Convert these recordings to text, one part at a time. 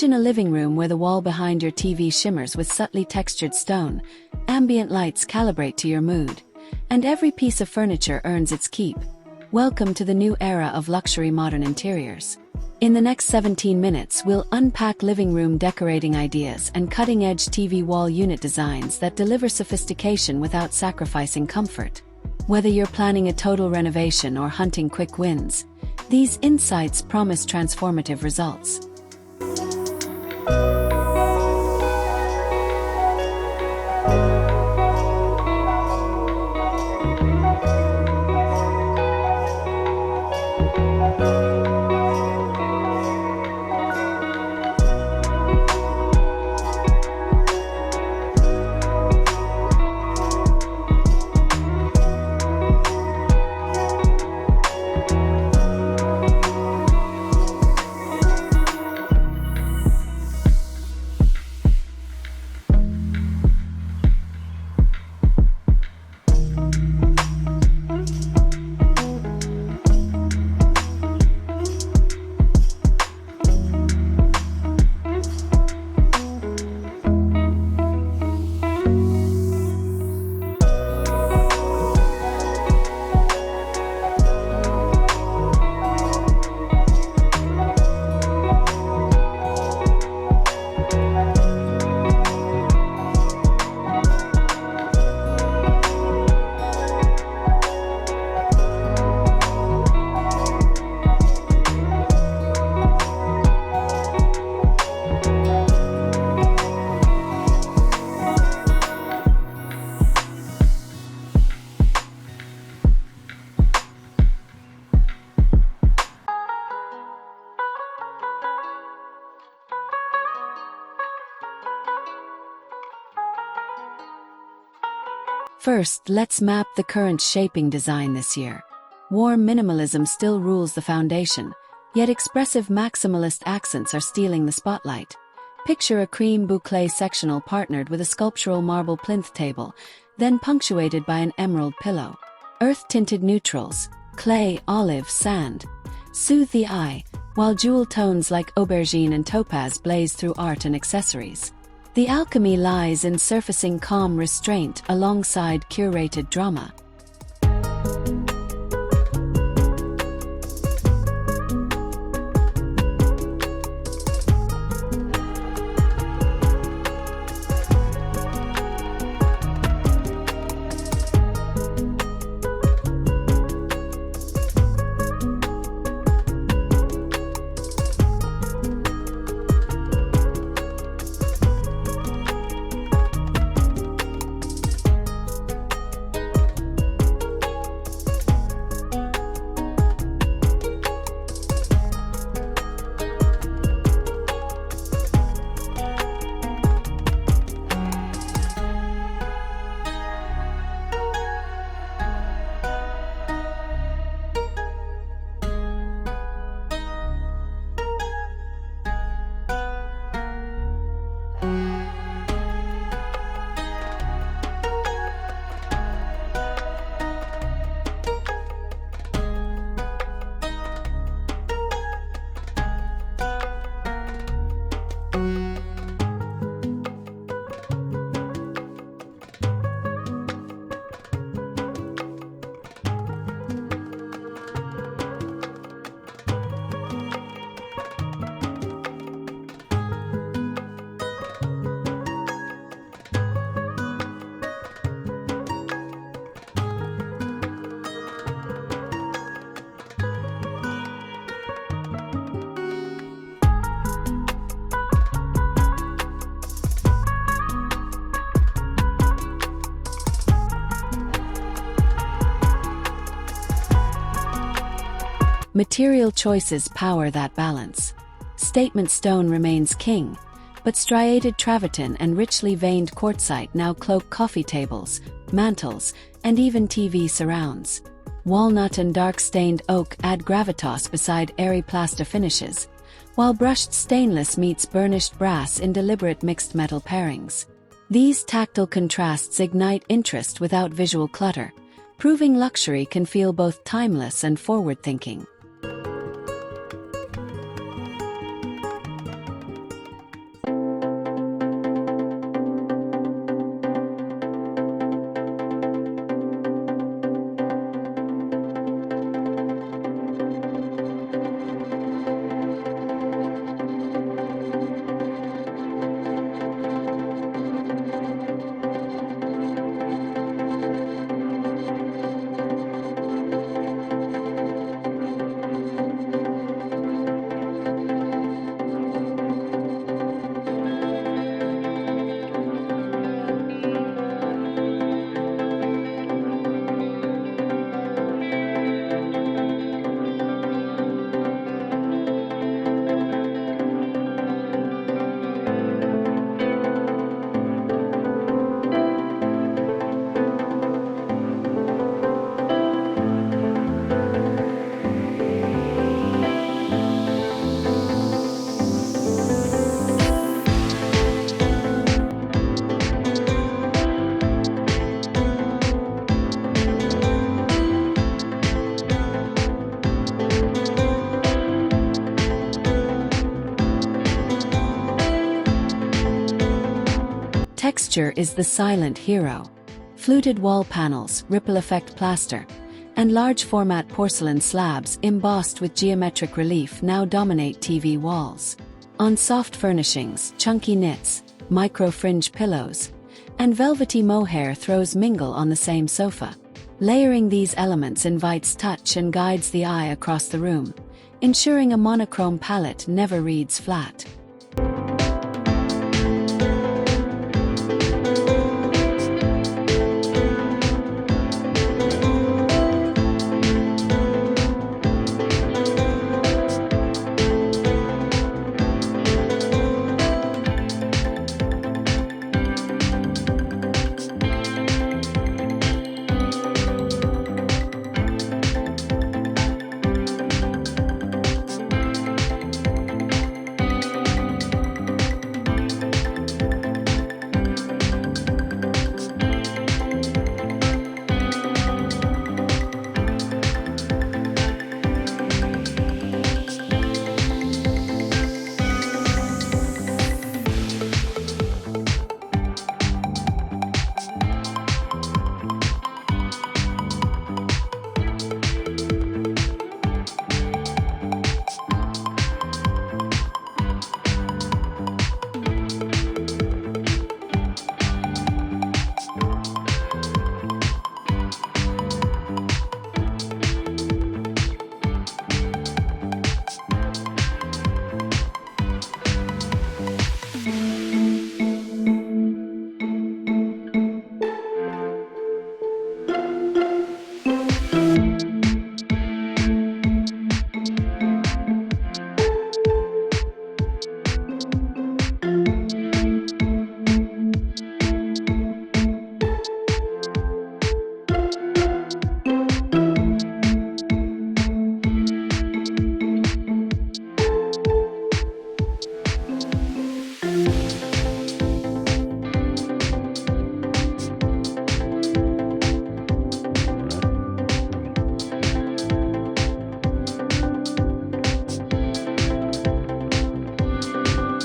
Imagine a living room where the wall behind your TV shimmers with subtly textured stone, ambient lights calibrate to your mood, and every piece of furniture earns its keep. Welcome to the new era of luxury modern interiors. In the next 17 minutes, we'll unpack living room decorating ideas and cutting-edge TV wall unit designs that deliver sophistication without sacrificing comfort. Whether you're planning a total renovation or hunting quick wins, these insights promise transformative results. First, let's map the current shaping design this year. Warm minimalism still rules the foundation, yet expressive maximalist accents are stealing the spotlight. Picture a cream boucle sectional partnered with a sculptural marble plinth table, then punctuated by an emerald pillow. Earth-tinted neutrals, clay, olive, sand, soothe the eye, while jewel tones like aubergine and topaz blaze through art and accessories. The alchemy lies in surfacing calm restraint alongside curated drama. Material choices power that balance. Statement stone remains king, but striated travertine and richly veined quartzite now cloak coffee tables, mantels, and even TV surrounds. Walnut and dark-stained oak add gravitas beside airy plaster finishes, while brushed stainless meets burnished brass in deliberate mixed metal pairings. These tactile contrasts ignite interest without visual clutter, proving luxury can feel both timeless and forward-thinking. Texture is the silent hero. Fluted wall panels, ripple effect plaster, and large format porcelain slabs embossed with geometric relief now dominate TV walls. On soft furnishings, chunky knits, micro-fringe pillows, and velvety mohair throws mingle on the same sofa. Layering these elements invites touch and guides the eye across the room, ensuring a monochrome palette never reads flat.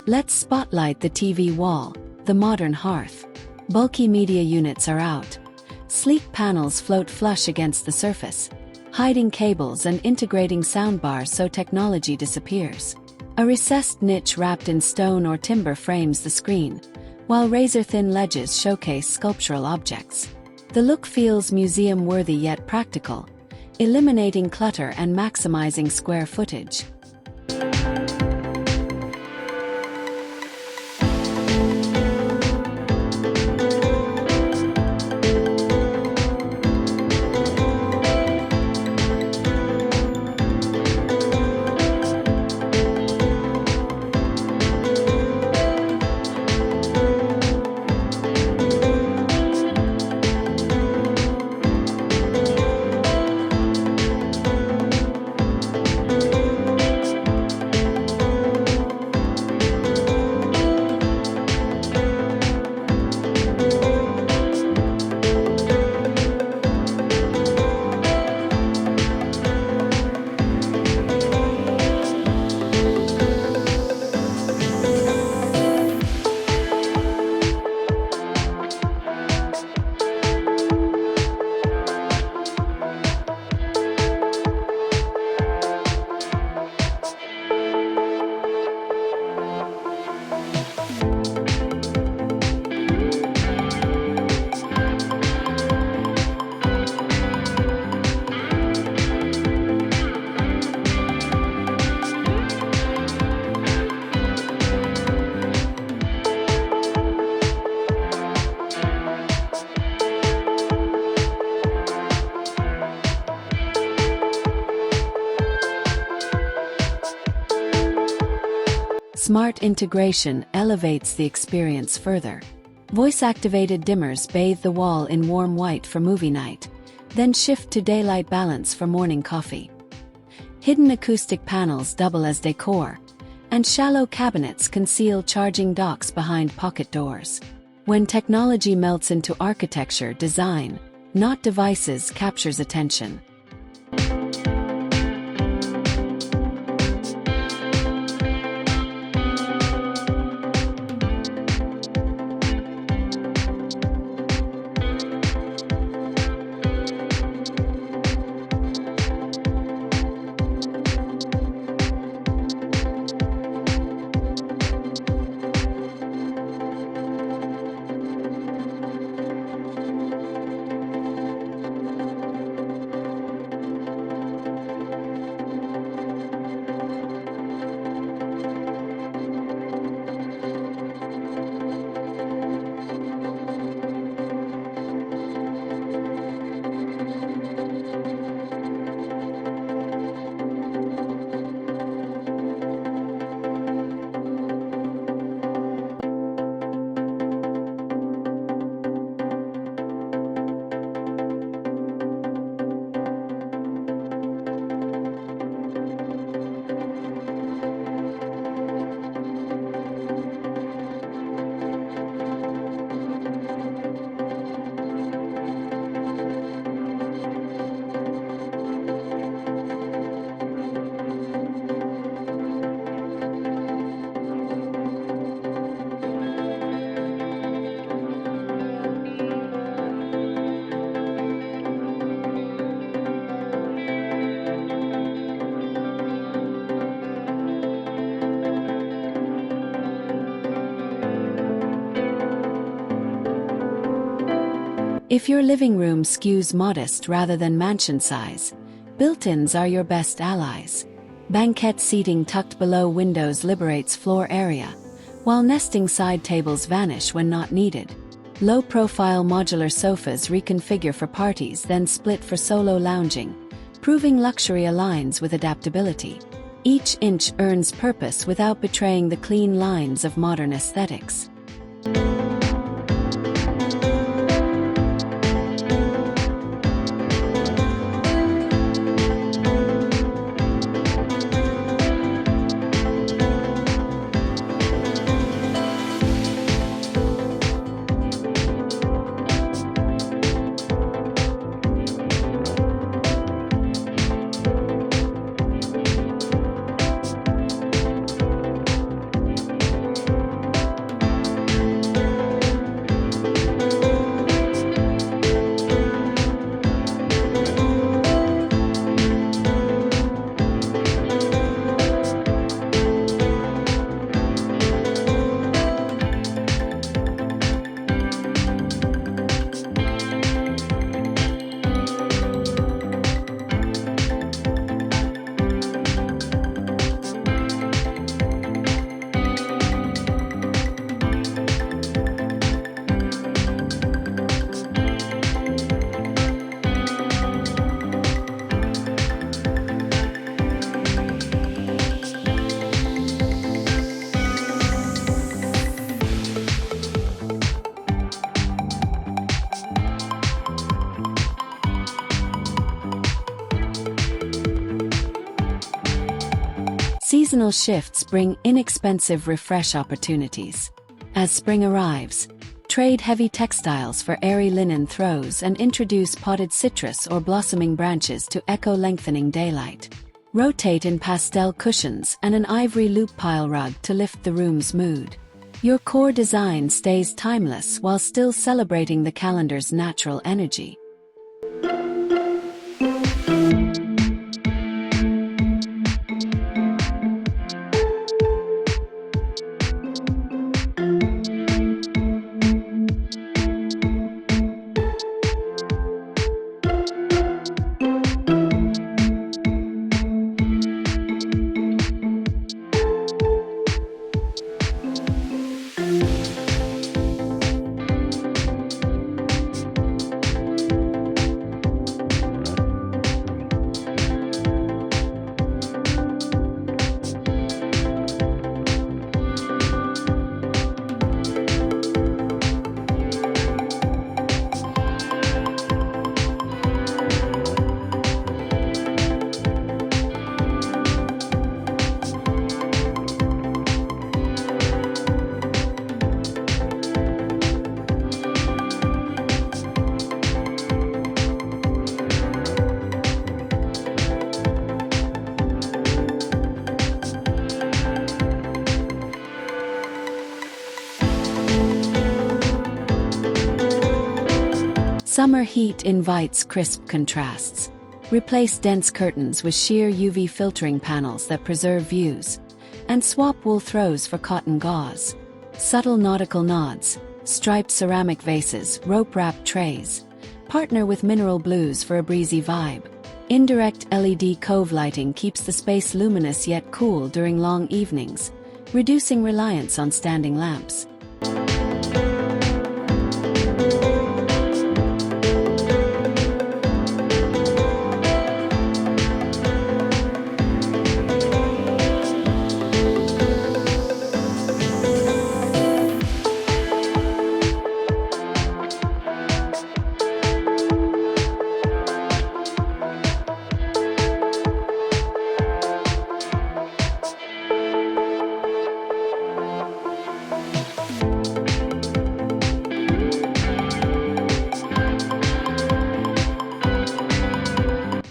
Let's spotlight the TV wall, the modern hearth. Bulky media units are out. Sleek panels float flush against the surface, hiding cables and integrating soundbars so technology disappears. A recessed niche wrapped in stone or timber frames the screen, while razor-thin ledges showcase sculptural objects. The look feels museum-worthy yet practical, eliminating clutter and maximizing square footage. Smart integration elevates the experience further. Voice-activated dimmers bathe the wall in warm white for movie night, then shift to daylight balance for morning coffee. Hidden acoustic panels double as decor, and shallow cabinets conceal charging docks behind pocket doors. When technology melts into architecture, design, not devices, captures attention. If your living room skews modest rather than mansion size, built-ins are your best allies. Banquette seating tucked below windows liberates floor area, while nesting side tables vanish when not needed. Low-profile modular sofas reconfigure for parties then split for solo lounging, proving luxury aligns with adaptability. Each inch earns purpose without betraying the clean lines of modern aesthetics. Seasonal shifts bring inexpensive refresh opportunities. As spring arrives, trade heavy textiles for airy linen throws and introduce potted citrus or blossoming branches to echo lengthening daylight. Rotate in pastel cushions and an ivory loop pile rug to lift the room's mood. Your core design stays timeless while still celebrating the calendar's natural energy. Summer heat invites crisp contrasts. Replace dense curtains with sheer UV filtering panels that preserve views, and swap wool throws for cotton gauze. Subtle nautical nods, striped ceramic vases, rope-wrapped trays. Partner with mineral blues for a breezy vibe. Indirect LED cove lighting keeps the space luminous yet cool during long evenings, reducing reliance on standing lamps.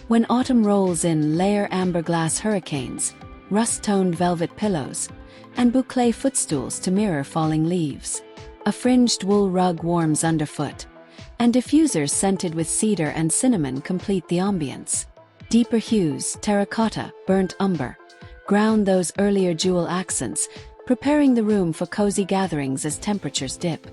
When autumn rolls in, layer amber-glass hurricanes, rust-toned velvet pillows, and boucle footstools to mirror falling leaves. A fringed wool rug warms underfoot, and diffusers scented with cedar and cinnamon complete the ambience. Deeper hues, terracotta, burnt umber, ground those earlier jewel accents, preparing the room for cozy gatherings as temperatures dip.